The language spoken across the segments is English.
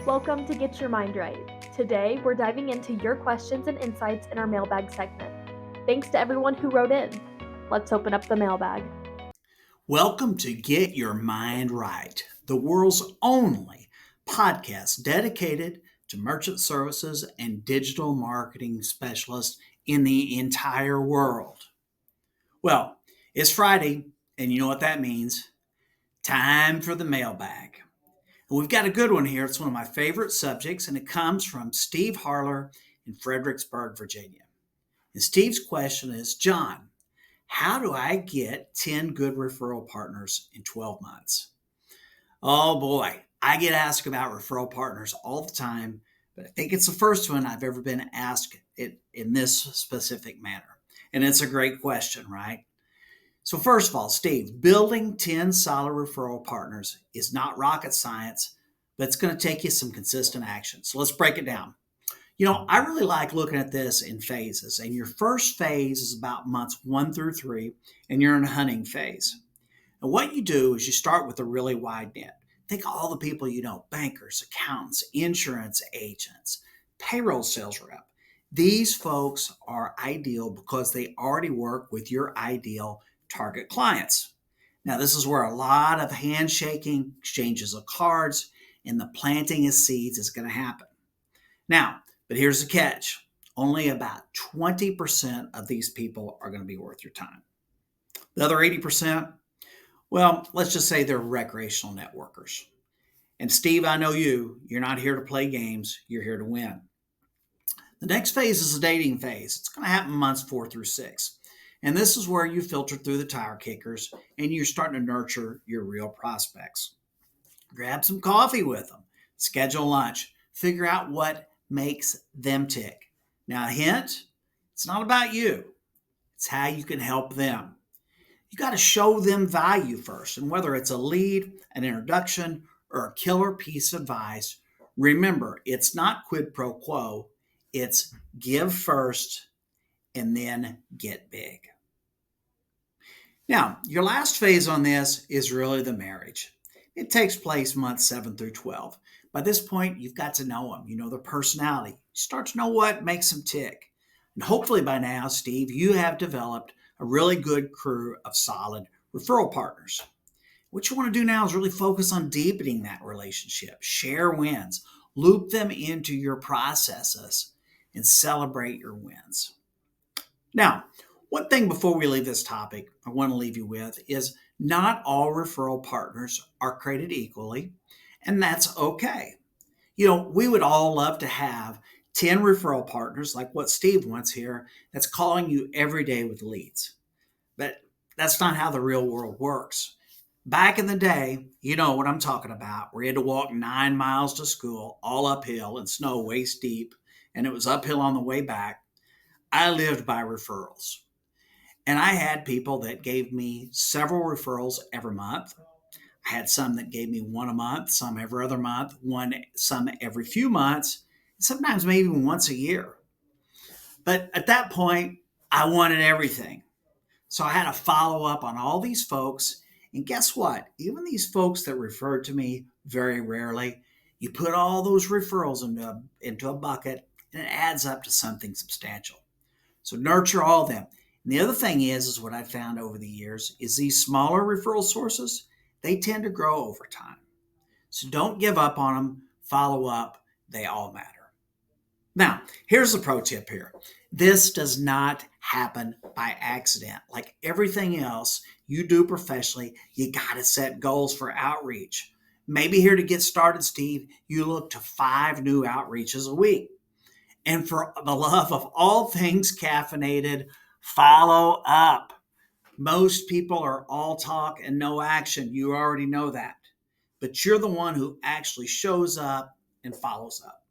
Welcome to Get Your Mind Right. Today, we're diving into your questions and insights in our mailbag segment. Thanks to everyone who wrote in. Let's open up the mailbag. Welcome to Get Your Mind Right, the world's only podcast dedicated to merchant services and digital marketing specialists in the entire world. Well, it's Friday, and you know what that means. Time for the mailbag. And we've got a good one here. It's one of my favorite subjects, and it comes from Steve Harler in Fredericksburg, Virginia. And Steve's question is, John, how do I get 10 good referral partners in 12 months? Oh boy, I get asked about referral partners all the time, but I think it's the first one I've ever been asked it in this specific manner. And it's a great question, right? So first of all, Steve, building 10 solid referral partners is not rocket science, but it's going to take you some consistent action. So let's break it down. I really like looking at this in phases. And your first phase is about months 1 through 3, and you're in a hunting phase. And what you do is you start with a really wide net. Think of all the people you know: bankers, accountants, insurance agents, payroll sales rep. These folks are ideal because they already work with your ideal target clients. Now, this is where a lot of handshaking, exchanges of cards, and the planting of seeds is going to happen. Now, but here's the catch. Only about 20% of these people are going to be worth your time. The other 80%, well, let's just say they're recreational networkers. And Steve, I know you're not here to play games, you're here to win. The next phase is the dating phase. It's going to happen months 4 through 6. And this is where you filter through the tire kickers and you're starting to nurture your real prospects. Grab some coffee with them, schedule lunch, figure out what makes them tick. Now, a hint, it's not about you. It's how you can help them. You got to show them value first. And whether it's a lead, an introduction, or a killer piece of advice, remember, it's not quid pro quo. It's give first and then get big. Now, your last phase on this is really the marriage. It takes place months 7 through 12. By this point, you've got to know them. You know their personality. You start to know what makes them tick. And hopefully by now, Steve, you have developed a really good crew of solid referral partners. What you want to do now is really focus on deepening that relationship, share wins, loop them into your processes, and celebrate your wins. Now, one thing before we leave this topic I want to leave you with is not all referral partners are created equally, and that's okay. We would all love to have 10 referral partners like what Steve wants here that's calling you every day with leads. But that's not how the real world works. Back in the day, you know what I'm talking about, where you had to walk 9 miles to school, all uphill in snow waist deep, and it was uphill on the way back. I lived by referrals. And I had people that gave me several referrals every month. I had some that gave me one a month, some every other month, some every few months, sometimes maybe even once a year. But at that point, I wanted everything. So I had to follow up on all these folks. And guess what? Even these folks that referred to me very rarely, you put all those referrals into a bucket and it adds up to something substantial. So nurture all of them. And the other thing is what I found over the years is these smaller referral sources, they tend to grow over time. So don't give up on them. Follow up. They all matter. Now, here's the pro tip here. This does not happen by accident. Like everything else you do professionally, you got to set goals for outreach. Maybe here to get started, Steve, you look to 5 new outreaches a week. And for the love of all things caffeinated, follow up. Most people are all talk and no action. You already know that. But you're the one who actually shows up and follows up.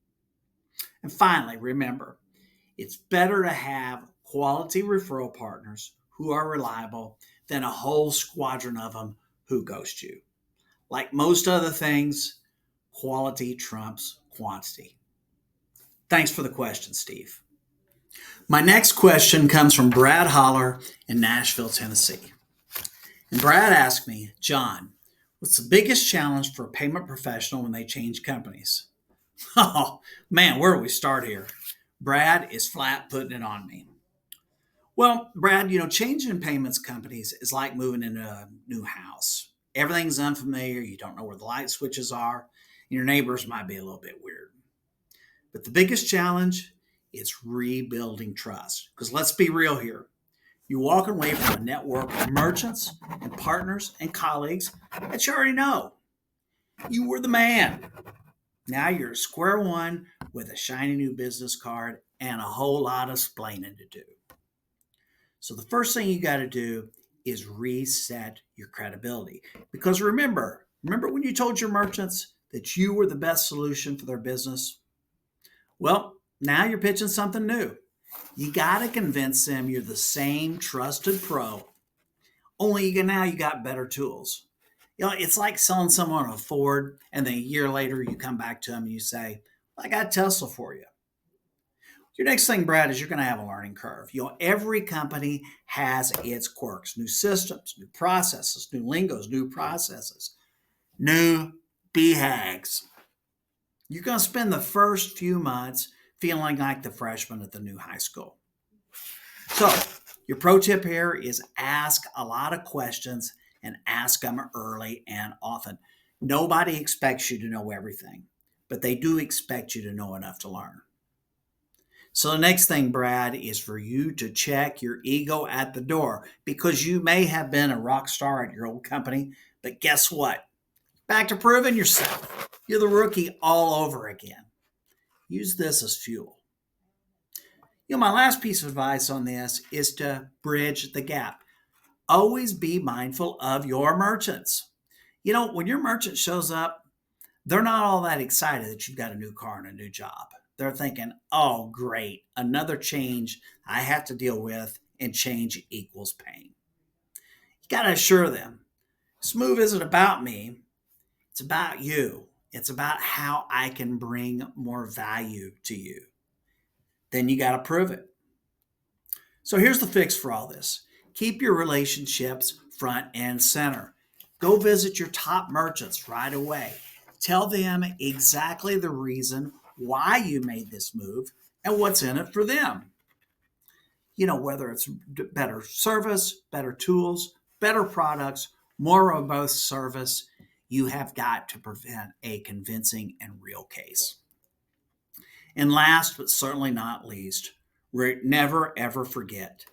And finally, remember, it's better to have quality referral partners who are reliable than a whole squadron of them who ghost you. Like most other things, quality trumps quantity. Thanks for the question, Steve. My next question comes from Brad Harler in Nashville, Tennessee. And Brad asked me, John, what's the biggest challenge for a payment professional when they change companies? Oh, man, where do we start here? Brad is flat putting it on me. Well, Brad, changing payments companies is like moving into a new house. Everything's unfamiliar. You don't know where the light switches are. Your neighbors might be a little bit weird. But the biggest challenge is rebuilding trust. Because let's be real here. You're walking away from a network of merchants and partners and colleagues that you already know. You were the man. Now you're at square one with a shiny new business card and a whole lot of explaining to do. So the first thing you got to do is reset your credibility. Because remember when you told your merchants that you were the best solution for their business? Well, now you're pitching something new. You got to convince them you're the same trusted pro, only now you got better tools. It's like selling someone a Ford, and then a year later you come back to them and you say, I got Tesla for you. Your next thing, Brad, is you're going to have a learning curve. Every company has its quirks, new systems, new processes, new lingos, new processes, new BHAGs. You're going to spend the first few months feeling like the freshman at the new high school. So, your pro tip here is ask a lot of questions and ask them early and often. Nobody expects you to know everything, but they do expect you to know enough to learn. So the next thing, Brad, is for you to check your ego at the door, because you may have been a rock star at your old company, but guess what? Back to proving yourself. You're the rookie all over again. Use this as fuel. My last piece of advice on this is to bridge the gap. Always be mindful of your merchants. When your merchant shows up, they're not all that excited that you've got a new car and a new job. They're thinking, oh, great, another change I have to deal with, and change equals pain. You got to assure them, this move isn't about me, it's about you. It's about how I can bring more value to you. Then you got to prove it. So here's the fix for all this. Keep your relationships front and center. Go visit your top merchants right away. Tell them exactly the reason why you made this move and what's in it for them. Whether it's better service, better tools, better products, more robust service, you have got to present a convincing and real case. And last but certainly not least, never ever forget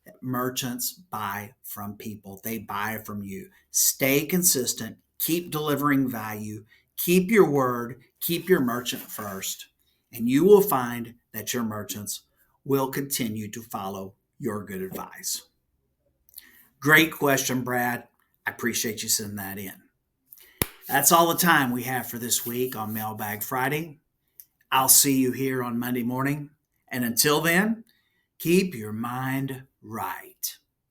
that merchants buy from people. They buy from you. Stay consistent, keep delivering value, keep your word, keep your merchant first, and you will find that your merchants will continue to follow your good advice. Great question, Brad. I appreciate you sending that in. That's all the time we have for this week on Mailbag Friday. I'll see you here on Monday morning. And until then, keep your mind right.